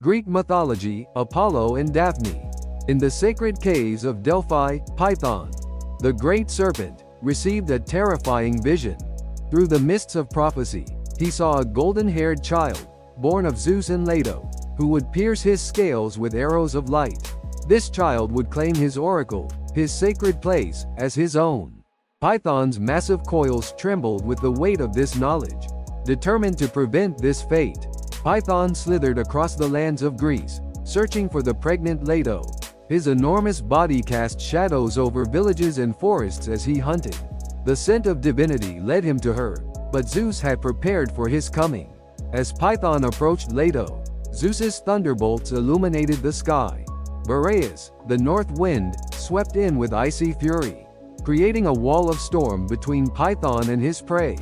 Greek mythology, Apollo and Daphne. In the sacred caves of Delphi, Python, the great serpent, received a terrifying vision. Through the mists of prophecy, he saw a golden-haired child, born of Zeus and Leto, who would pierce his scales with arrows of light. This child would claim his oracle, his sacred place, as his own. Python's massive coils trembled with the weight of this knowledge. Determined to prevent this fate, Python slithered across the lands of Greece, searching for the pregnant Leto. His enormous body cast shadows over villages and forests as he hunted. The scent of divinity led him to her, but Zeus had prepared for his coming. As Python approached Leto, Zeus's thunderbolts illuminated the sky. Boreas, the north wind, swept in with icy fury, creating a wall of storm between Python and his prey.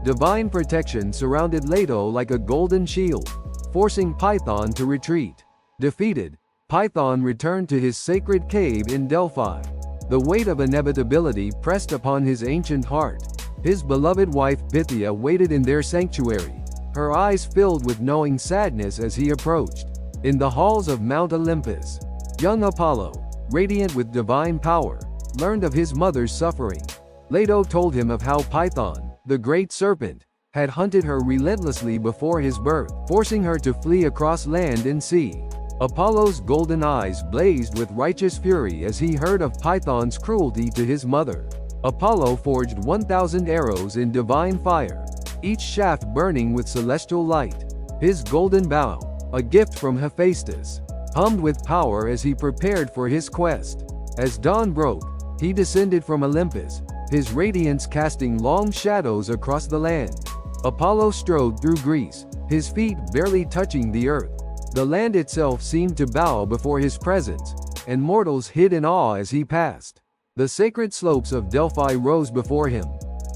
Divine protection surrounded Leto like a golden shield, forcing Python to retreat. Defeated, Python returned to his sacred cave in Delphi. The weight of inevitability pressed upon his ancient heart. His beloved wife Pythia waited in their sanctuary, her eyes filled with knowing sadness as he approached. In the halls of Mount Olympus, young Apollo, radiant with divine power, learned of his mother's suffering. Leto told him of how Python, the great serpent, had hunted her relentlessly before his birth, forcing her to flee across land and sea. Apollo's golden eyes blazed with righteous fury as he heard of Python's cruelty to his mother. Apollo forged 1,000 arrows in divine fire, each shaft burning with celestial light. His golden bow, a gift from Hephaestus, hummed with power as he prepared for his quest. As dawn broke, he descended from Olympus, his radiance casting long shadows across the land. Apollo strode through Greece, his feet barely touching the earth. The land itself seemed to bow before his presence, and mortals hid in awe as he passed. The sacred slopes of Delphi rose before him,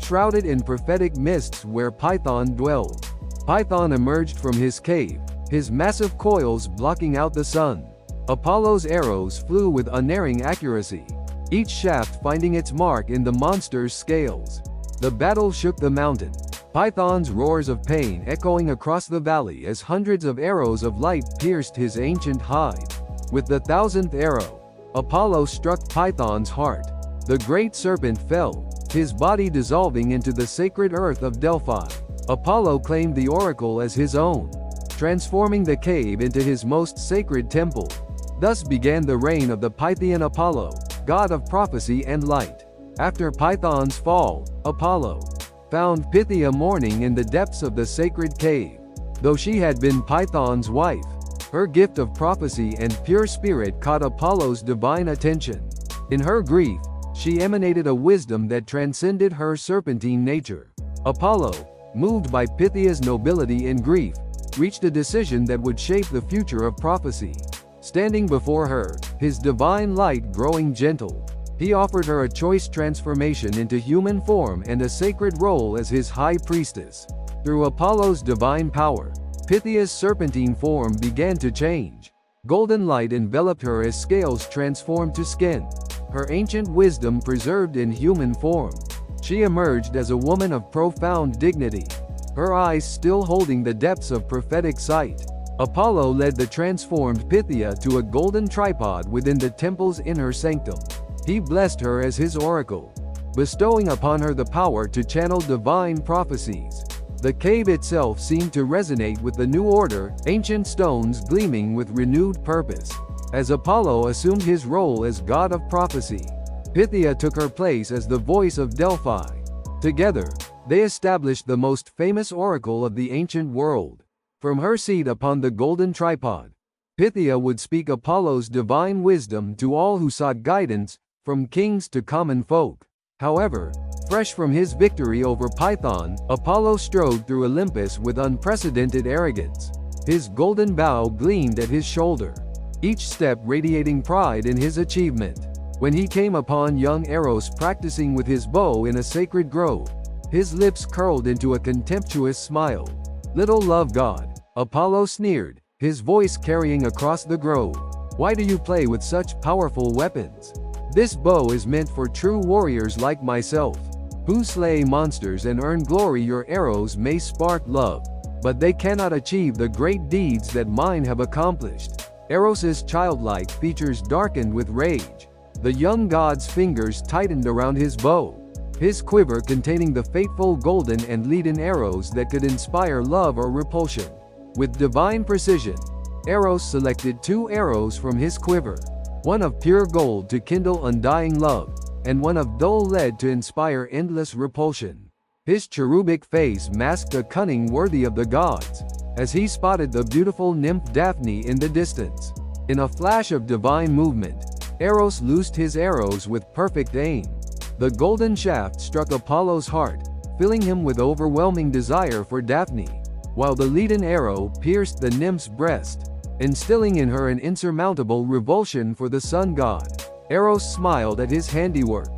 shrouded in prophetic mists where Python dwelled. Python emerged from his cave, his massive coils blocking out the sun. Apollo's arrows flew with unerring accuracy, each shaft finding its mark in the monster's scales. The battle shook the mountain, Python's roars of pain echoing across the valley as hundreds of arrows of light pierced his ancient hide. With the 1,000th arrow, Apollo struck Python's heart. The great serpent fell, his body dissolving into the sacred earth of Delphi. Apollo claimed the oracle as his own, transforming the cave into his most sacred temple. Thus began the reign of the Pythian Apollo, god of prophecy and light. After Python's fall, Apollo found Pythia mourning in the depths of the sacred cave. Though she had been Python's wife, her gift of prophecy and pure spirit caught Apollo's divine attention. In her grief, she emanated a wisdom that transcended her serpentine nature. Apollo, moved by Pythia's nobility and grief, reached a decision that would shape the future of prophecy. Standing before her, his divine light growing gentle, he offered her a choice transformation into human form and a sacred role as his high priestess. Through Apollo's divine power, Pythia's serpentine form began to change. Golden light enveloped her as scales transformed to skin, her ancient wisdom preserved in human form. She emerged as a woman of profound dignity, her eyes still holding the depths of prophetic sight. Apollo led the transformed Pythia to a golden tripod within the temple's inner sanctum. He blessed her as his oracle, bestowing upon her the power to channel divine prophecies. The cave itself seemed to resonate with the new order, ancient stones gleaming with renewed purpose. As Apollo assumed his role as god of prophecy, Pythia took her place as the voice of Delphi. Together, they established the most famous oracle of the ancient world. From her seat upon the golden tripod, Pythia would speak Apollo's divine wisdom to all who sought guidance, from kings to common folk. However, fresh from his victory over Python, Apollo strode through Olympus with unprecedented arrogance. His golden bow gleamed at his shoulder, each step radiating pride in his achievement. When he came upon young Eros practicing with his bow in a sacred grove, his lips curled into a contemptuous smile. "Little love god," Apollo sneered, his voice carrying across the grove. "Why do you play with such powerful weapons? This bow is meant for true warriors like myself, who slay monsters and earn glory. Your arrows may spark love, but they cannot achieve the great deeds that mine have accomplished. Eros's childlike features darkened with rage. The young god's fingers tightened around his bow, his quiver containing the fateful golden and leaden arrows that could inspire love or repulsion. With divine precision, Eros selected 2 arrows from his quiver, one of pure gold to kindle undying love, and one of dull lead to inspire endless repulsion. His cherubic face masked a cunning worthy of the gods, as he spotted the beautiful nymph Daphne in the distance. In a flash of divine movement, Eros loosed his arrows with perfect aim. The golden shaft struck Apollo's heart, filling him with overwhelming desire for Daphne, while the leaden arrow pierced the nymph's breast, instilling in her an insurmountable revulsion for the sun god. Eros smiled at his handiwork,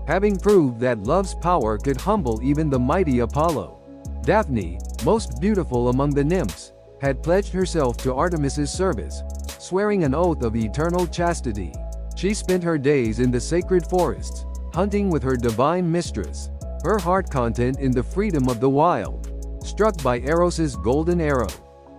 having proved that love's power could humble even the mighty Apollo. Daphne, most beautiful among the nymphs, had pledged herself to Artemis's service, swearing an oath of eternal chastity. She spent her days in the sacred forests, hunting with her divine mistress, her heart content in the freedom of the wild. Struck by Eros's golden arrow,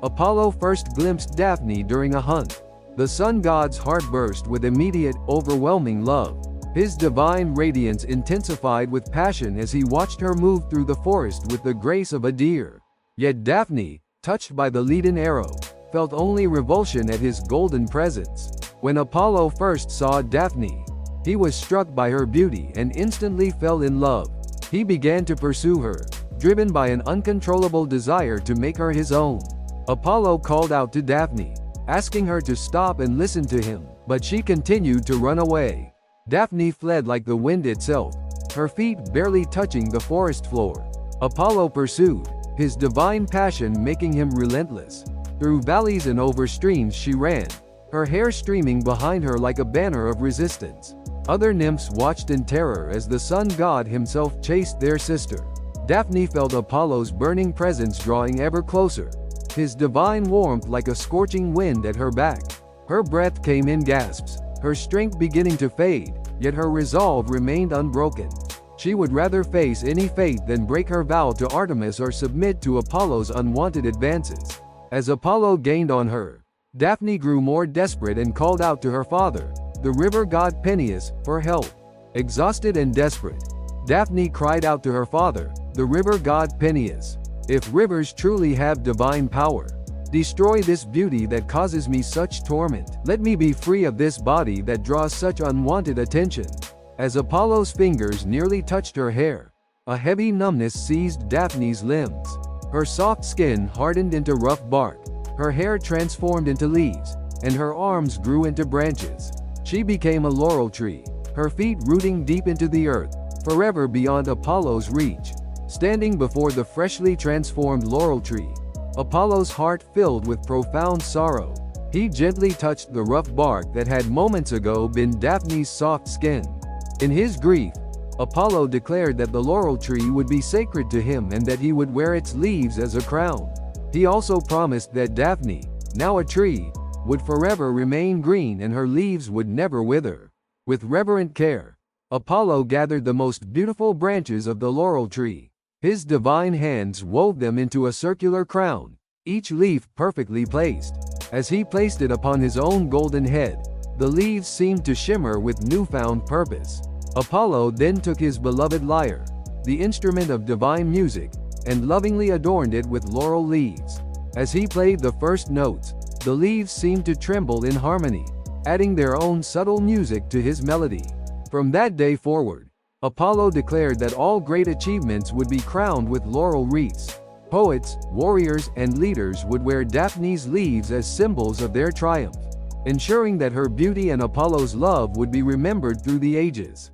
Apollo first glimpsed Daphne during a hunt. The sun god's heart burst with immediate, overwhelming love. His divine radiance intensified with passion as he watched her move through the forest with the grace of a deer. Yet Daphne, touched by the leaden arrow, felt only revulsion at his golden presence. When Apollo first saw Daphne, he was struck by her beauty and instantly fell in love. He began to pursue her, driven by an uncontrollable desire to make her his own. Apollo called out to Daphne, asking her to stop and listen to him, but she continued to run away. Daphne fled like the wind itself, her feet barely touching the forest floor. Apollo pursued, his divine passion making him relentless. Through valleys and over streams she ran, her hair streaming behind her like a banner of resistance. Other nymphs watched in terror as the sun god himself chased their sister. Daphne felt Apollo's burning presence drawing ever closer, his divine warmth like a scorching wind at her back. Her breath came in gasps, her strength beginning to fade, yet her resolve remained unbroken. She would rather face any fate than break her vow to Artemis or submit to Apollo's unwanted advances. As Apollo gained on her, Daphne grew more desperate and called out to her father, the river god Peneus, for help. Exhausted and desperate, Daphne cried out to her father, the river god Peneus, "If rivers truly have divine power, destroy this beauty that causes me such torment. Let me be free of this body that draws such unwanted attention." As Apollo's fingers nearly touched her hair, a heavy numbness seized Daphne's limbs. Her soft skin hardened into rough bark, her hair transformed into leaves, and her arms grew into branches. She became a laurel tree, her feet rooting deep into the earth, forever beyond Apollo's reach. Standing before the freshly transformed laurel tree, Apollo's heart filled with profound sorrow. He gently touched the rough bark that had moments ago been Daphne's soft skin. In his grief, Apollo declared that the laurel tree would be sacred to him and that he would wear its leaves as a crown. He also promised that Daphne, now a tree, would forever remain green and her leaves would never wither. With reverent care, Apollo gathered the most beautiful branches of the laurel tree. His divine hands wove them into a circular crown, each leaf perfectly placed. As he placed it upon his own golden head, the leaves seemed to shimmer with newfound purpose. Apollo then took his beloved lyre, the instrument of divine music, and lovingly adorned it with laurel leaves. As he played the first notes, the leaves seemed to tremble in harmony, adding their own subtle music to his melody. From that day forward, Apollo declared that all great achievements would be crowned with laurel wreaths. Poets, warriors, and leaders would wear Daphne's leaves as symbols of their triumph, ensuring that her beauty and Apollo's love would be remembered through the ages.